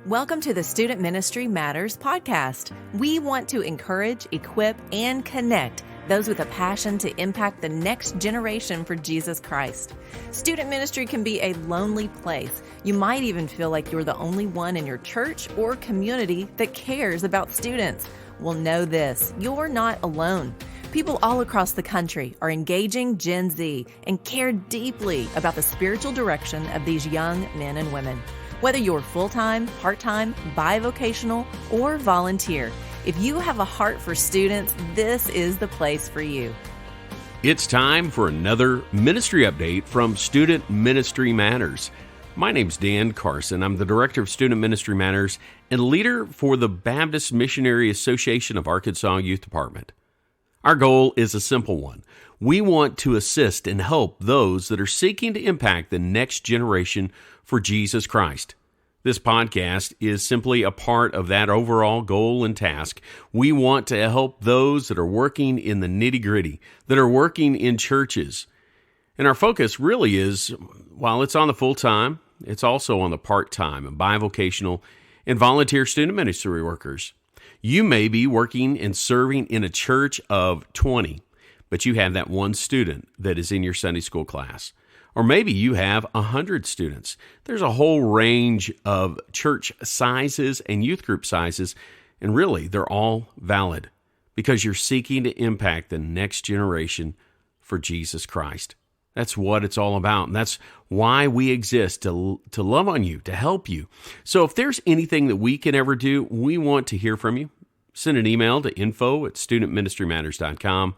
Welcome to the Student Ministry Matters podcast. We want to encourage, equip, and connect those with a passion to impact the next generation for Jesus Christ. Student ministry can be a lonely place. You might even feel like you're the only one in your church or community that cares about students. Well, know this, you're not alone. People all across the country are engaging Gen Z and care deeply about the spiritual direction of these young men and women. Whether you're full-time, part-time, bivocational, or volunteer, if you have a heart for students, this is the place for you. It's time for another ministry update from Student Ministry Matters. My name's Dan Carson. I'm the Director of Student Ministry Matters and leader for the Baptist Missionary Association of Arkansas Youth Department. Our goal is a simple one. We want to assist and help those that are seeking to impact the next generation for Jesus Christ. This podcast is simply a part of that overall goal and task. We want to help those that are working in the nitty-gritty, that are working in churches. And our focus really is, while it's on the full-time, it's also on the part-time and bivocational and volunteer student ministry workers. You may be working and serving in a church of 20, but you have that one student that is in your Sunday school class. Or maybe you have 100 students. There's a whole range of church sizes and youth group sizes, and really, they're all valid because you're seeking to impact the next generation for Jesus Christ. That's what it's all about, and that's why we exist, to love on you, to help you. So if there's anything that we can ever do, we want to hear from you. Send an email to info@studentministrymatters.com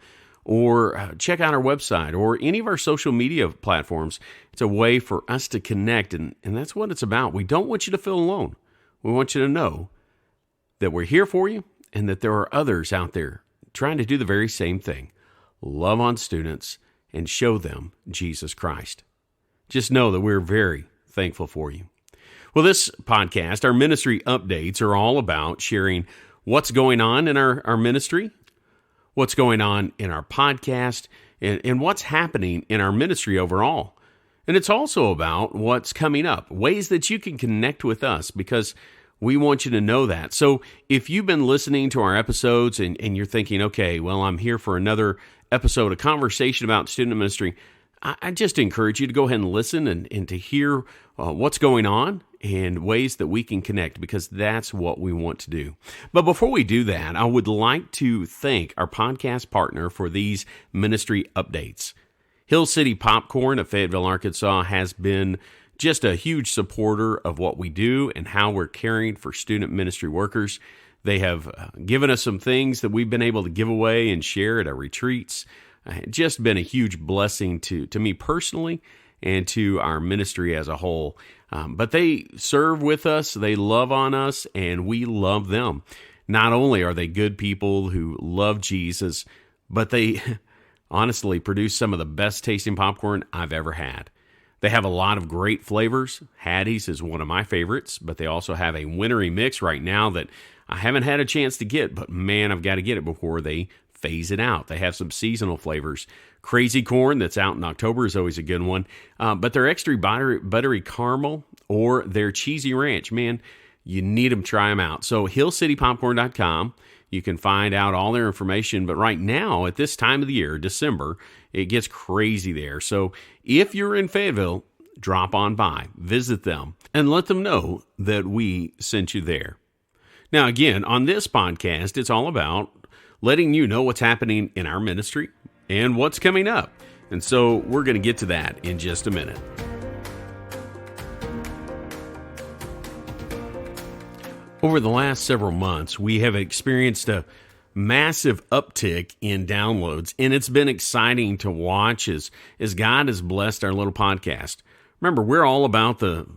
or check out our website or any of our social media platforms. It's a way for us to connect, and that's what it's about. We don't want you to feel alone. We want you to know that we're here for you and that there are others out there trying to do the very same thing. Love on students and show them Jesus Christ. Just know that we're very thankful for you. Well, this podcast, our ministry updates, are all about sharing what's going on in our ministry, what's going on in our podcast, and what's happening in our ministry overall. And it's also about what's coming up, ways that you can connect with us, because we want you to know that. So if you've been listening to our episodes and you're thinking, okay, well, I'm here for another episode, a conversation about student ministry, I just encourage you to go ahead and listen and to hear what's going on and ways that we can connect, because that's what we want to do. But before we do that, I would like to thank our podcast partner for these ministry updates. Hill City Popcorn of Fayetteville, Arkansas has been just a huge supporter of what we do and how we're caring for student ministry workers. They have given us some things that we've been able to give away and share at our retreats. Just been a huge blessing to me personally and to our ministry as a whole. But they serve with us, they love on us, and we love them. Not only are they good people who love Jesus, but they honestly produce some of the best tasting popcorn I've ever had. They have a lot of great flavors. Hattie's is one of my favorites, but they also have a wintry mix right now that I haven't had a chance to get, but man, I've got to get it before they phase it out. They have some seasonal flavors. Crazy Corn that's out in October is always a good one. But their extra buttery caramel or their cheesy ranch, man, you need them, try them out. So hillcitypopcorn.com, you can find out all their information. But right now, at this time of the year, December, it gets crazy there. So if you're in Fayetteville, drop on by, visit them, and let them know that we sent you there. Now, again, on this podcast, it's all about letting you know what's happening in our ministry and what's coming up. And so we're going to get to that in just a minute. Over the last several months, we have experienced a massive uptick in downloads, and it's been exciting to watch as God has blessed our little podcast. Remember, we're all about the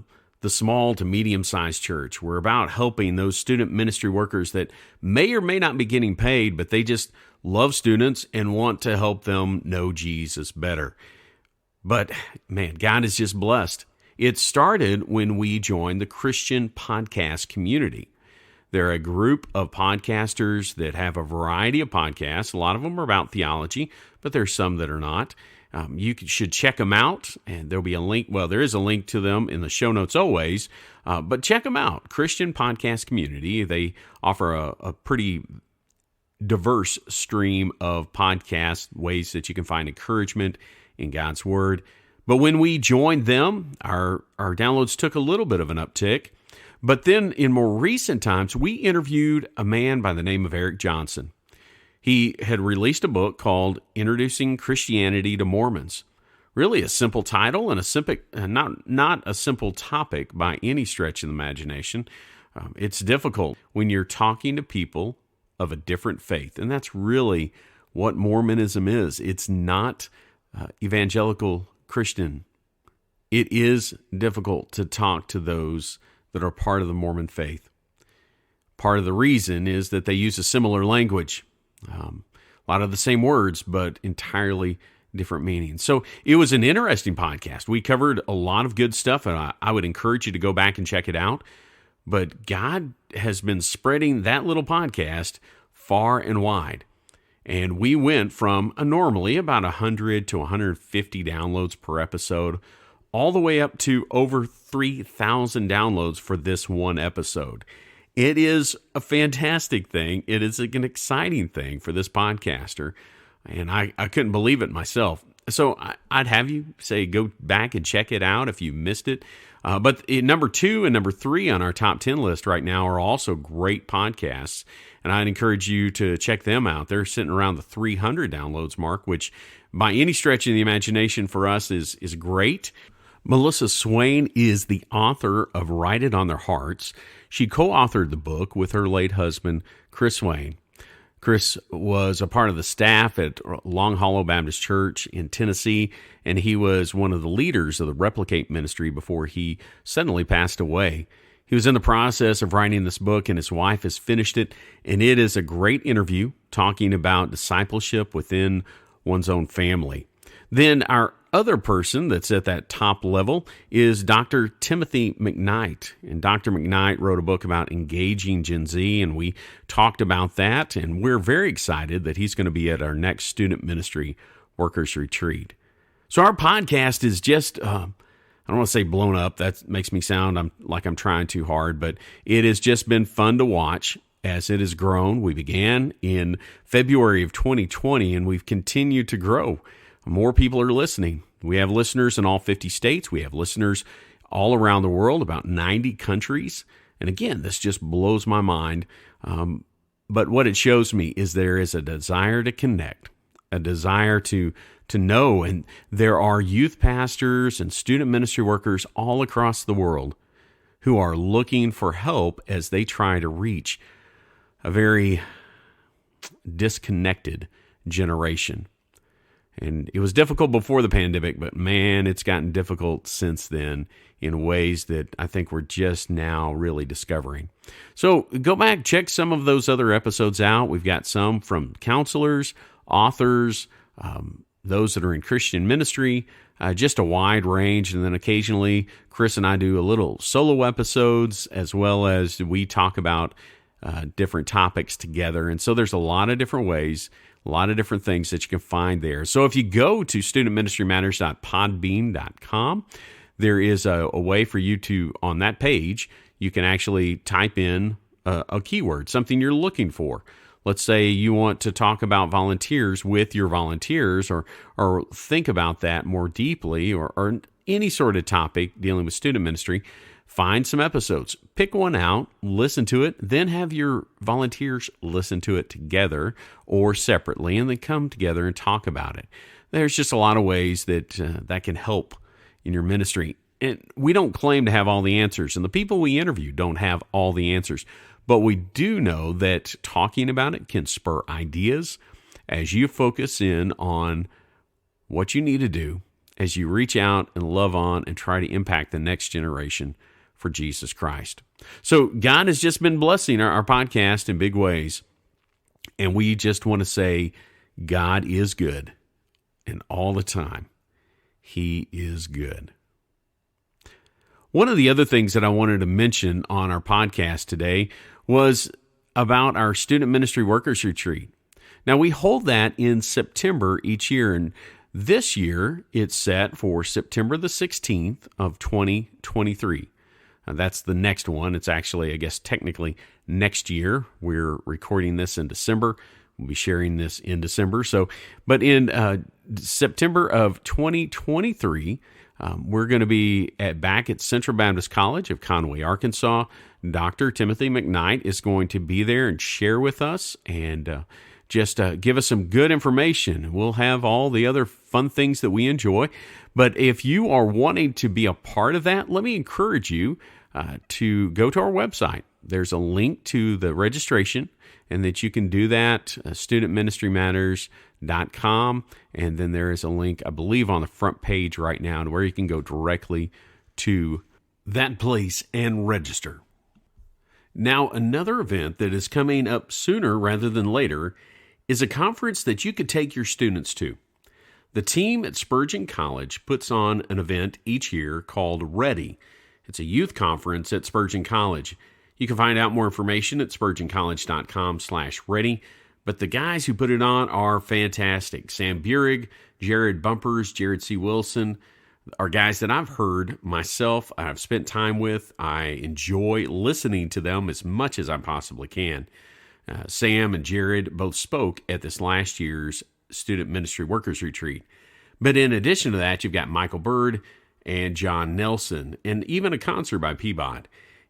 small to medium-sized church. We're about helping those student ministry workers that may or may not be getting paid, but they just love students and want to help them know Jesus better. But man, God is just blessed. It started when we joined the Christian podcast community. They're a group of podcasters that have a variety of podcasts. A lot of them are about theology, but there's some that are not. should check them out, and there'll be a link. Well, there is a link to them in the show notes always, but check them out. Christian Podcast Community. They offer a pretty diverse stream of podcast ways that you can find encouragement in God's Word. But when we joined them, our downloads took a little bit of an uptick. But then in more recent times, we interviewed a man by the name of Eric Johnson. He had released a book called Introducing Christianity to Mormons. Really a simple title and not a simple topic by any stretch of the imagination. It's difficult when you're talking to people of a different faith, and that's really what Mormonism is. It's not evangelical Christian. It is difficult to talk to those that are part of the Mormon faith. Part of the reason is that they use a similar language. A lot of the same words, but entirely different meanings. So it was an interesting podcast. We covered a lot of good stuff, and I would encourage you to go back and check it out. But God has been spreading that little podcast far and wide. And we went from normally about 100 to 150 downloads per episode, all the way up to over 3,000 downloads for this one episode. It is a fantastic thing. It is an exciting thing for this podcaster, and I couldn't believe it myself. So I'd have you say go back and check it out if you missed it. But number 2 and number 3 on our top 10 list right now are also great podcasts, and I'd encourage you to check them out. They're sitting around the 300 downloads mark, which by any stretch of the imagination for us is great. Melissa Swain is the author of Write It on Their Hearts. She co-authored the book with her late husband, Chris Swain. Chris was a part of the staff at Long Hollow Baptist Church in Tennessee, and he was one of the leaders of the Replicate ministry before he suddenly passed away. He was in the process of writing this book, and his wife has finished it, and it is a great interview talking about discipleship within one's own family. Then our other person that's at that top level is Dr. Timothy McKnight. And Dr. McKnight wrote a book about engaging Gen Z, and we talked about that. And we're very excited that he's going to be at our next student ministry workers retreat. So our podcast is just, I don't want to say blown up. That makes me sound like I'm trying too hard, but it has just been fun to watch as it has grown. We began in February of 2020, and we've continued to grow. More people are listening. We have listeners in all 50 states. We have listeners all around the world, about 90 countries. And again, this just blows my mind. But what it shows me is there is a desire to connect, a desire to know. And there are youth pastors and student ministry workers all across the world who are looking for help as they try to reach a very disconnected generation. And it was difficult before the pandemic, but man, it's gotten difficult since then in ways that I think we're just now really discovering. So go back, check some of those other episodes out. We've got some from counselors, authors, those that are in Christian ministry, just a wide range. And then occasionally Chris and I do a little solo episodes, as well as we talk about different topics together. And so there's a lot of different ways, a lot of different things that you can find there. So if you go to studentministrymatters.podbean.com, there is a way for you to, on that page, you can actually type in a keyword, something you're looking for. Let's say you want to talk about volunteers with your volunteers, or think about that more deeply, or any sort of topic dealing with student ministry. Find some episodes, pick one out, listen to it, then have your volunteers listen to it together or separately, and then come together and talk about it. There's just a lot of ways that that can help in your ministry. And we don't claim to have all the answers, and the people we interview don't have all the answers, but we do know that talking about it can spur ideas as you focus in on what you need to do as you reach out and love on and try to impact the next generation for Jesus Christ. So God has just been blessing our podcast in big ways, and we just want to say God is good, and all the time, He is good. One of the other things that I wanted to mention on our podcast today was about our Student Ministry Workers Retreat. Now, we hold that in September each year, and This year, it's set for September the 16th of 2023. That's the next one. It's actually, I guess, technically next year. We're recording this in December. We'll be sharing this in December. But in September of 2023, we're going to be back at Central Baptist College of Conway, Arkansas. Dr. Timothy McKnight is going to be there and share with us and just give us some good information. We'll have all the other fun things that we enjoy. But if you are wanting to be a part of that, let me encourage you to go to our website. There's a link to the registration, and that you can do that, studentministrymatters.com. And then there is a link, I believe, on the front page right now, where you can go directly to that place and register. Now, another event that is coming up sooner rather than later is a conference that you could take your students to. The team at Spurgeon College puts on an event each year called Ready. It's a youth conference at Spurgeon College. You can find out more information at spurgeoncollege.com/ready. But the guys who put it on are fantastic. Sam Burig, Jared Bumpers, Jared C. Wilson are guys that I've heard myself, I've spent time with. I enjoy listening to them as much as I possibly can. Sam and Jared both spoke at this last year's Student Ministry Workers Retreat. But in addition to that, you've got Michael Bird and John Nelson, and even a concert by Peabody.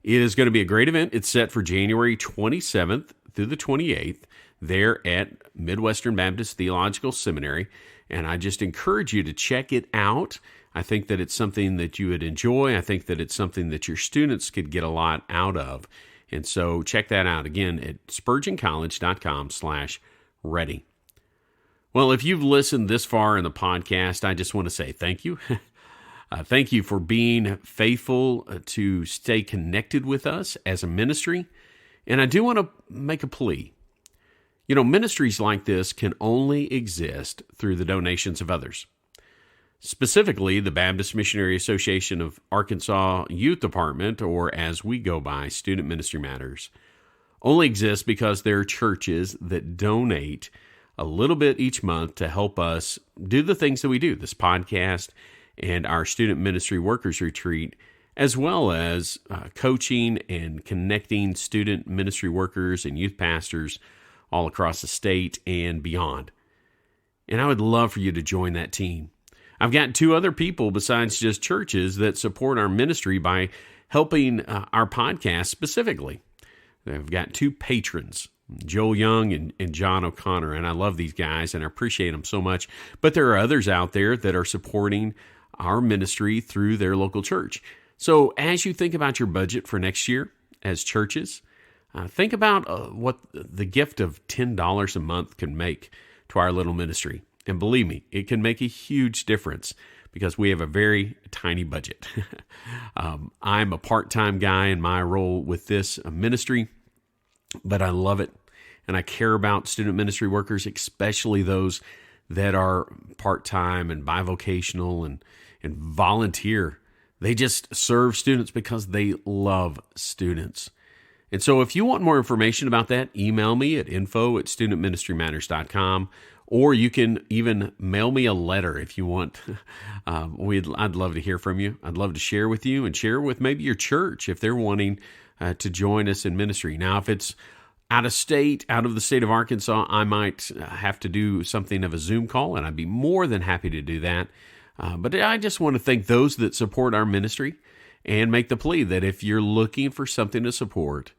It is going to be a great event. It's set for January 27th through the 28th there at Midwestern Baptist Theological Seminary, and I just encourage you to check it out. I think that it's something that you would enjoy. I think that it's something that your students could get a lot out of. And so check that out again at spurgeoncollege.com/ready. Well, if you've listened this far in the podcast, I just want to say thank you. Thank you for being faithful to stay connected with us as a ministry. And I do want to make a plea. You know, ministries like this can only exist through the donations of others. Specifically, the Baptist Missionary Association of Arkansas Youth Department, or as we go by, Student Ministry Matters, only exists because there are churches that donate a little bit each month to help us do the things that we do, this podcast and our Student Ministry Workers Retreat, as well as coaching and connecting student ministry workers and youth pastors all across the state and beyond. And I would love for you to join that team. I've got two other people besides just churches that support our ministry by helping our podcast specifically. I've got two patrons, Joel Young and John O'Connor, and I love these guys and I appreciate them so much. But there are others out there that are supporting our ministry through their local church. So as you think about your budget for next year as churches, think about what the gift of $10 a month can make to our little ministry. And believe me, it can make a huge difference because we have a very tiny budget. I'm a part-time guy in my role with this ministry, but I love it. And I care about student ministry workers, especially those that are part-time and bivocational and volunteer. They just serve students because they love students. And so if you want more information about that, email me at info@studentministrymatters.com, or you can even mail me a letter if you want. I'd love to hear from you. I'd love to share with you and share with maybe your church if they're wanting to join us in ministry. Now, if it's out of the state of Arkansas, I might have to do something of a Zoom call, and I'd be more than happy to do that. But I just want to thank those that support our ministry and make the plea that if you're looking for something to support,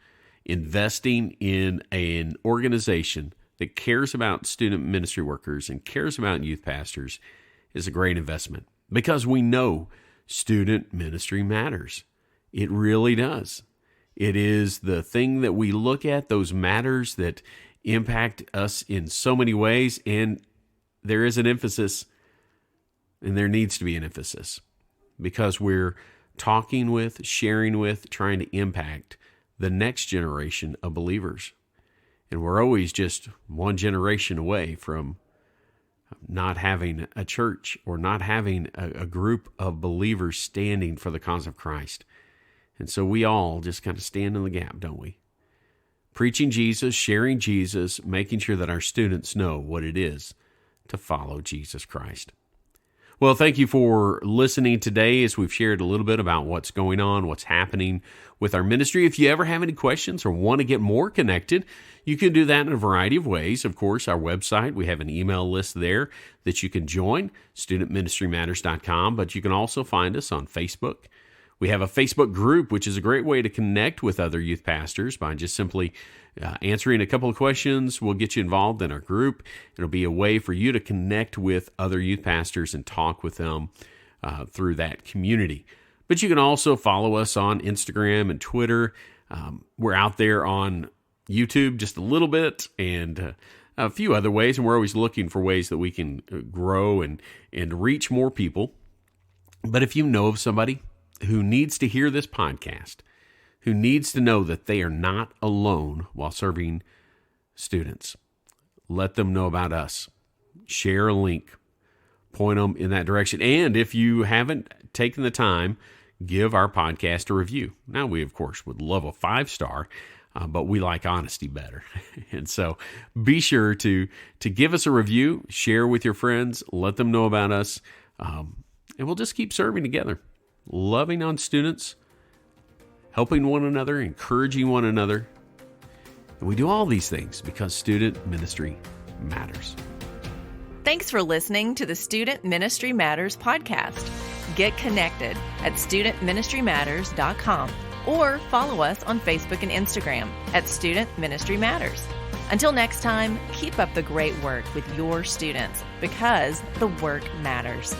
investing in an organization that cares about student ministry workers and cares about youth pastors is a great investment, because we know student ministry matters. It really does. It is the thing that we look at, those matters that impact us in so many ways, and there is an emphasis, and there needs to be an emphasis, because we're talking with, sharing with, trying to impact the next generation of believers. And we're always just one generation away from not having a church or not having a group of believers standing for the cause of Christ. And so we all just kind of stand in the gap, don't we? Preaching Jesus, sharing Jesus, making sure that our students know what it is to follow Jesus Christ. Well, thank you for listening today as we've shared a little bit about what's going on, what's happening with our ministry. If you ever have any questions or want to get more connected, you can do that in a variety of ways. Of course, our website, we have an email list there that you can join, studentministrymatters.com, but you can also find us on Facebook. We have a Facebook group, which is a great way to connect with other youth pastors by just simply answering a couple of questions. We'll get you involved in our group. It'll be a way for you to connect with other youth pastors and talk with them through that community. But you can also follow us on Instagram and Twitter. We're out there on YouTube just a little bit and a few other ways, and we're always looking for ways that we can grow and reach more people. But if you know of somebody who needs to hear this podcast, who needs to know that they are not alone while serving students, let them know about us. Share a link, point them in that direction. And if you haven't taken the time, give our podcast a review. Now, we, of course, would love a 5-star, but we like honesty better. And so be sure to give us a review, share with your friends, let them know about us, and we'll just keep serving together. Loving on students, helping one another, encouraging one another. And we do all these things because student ministry matters. Thanks for listening to the Student Ministry Matters podcast. Get connected at studentministrymatters.com or follow us on Facebook and Instagram at Student Ministry Matters. Until next time, keep up the great work with your students because the work matters.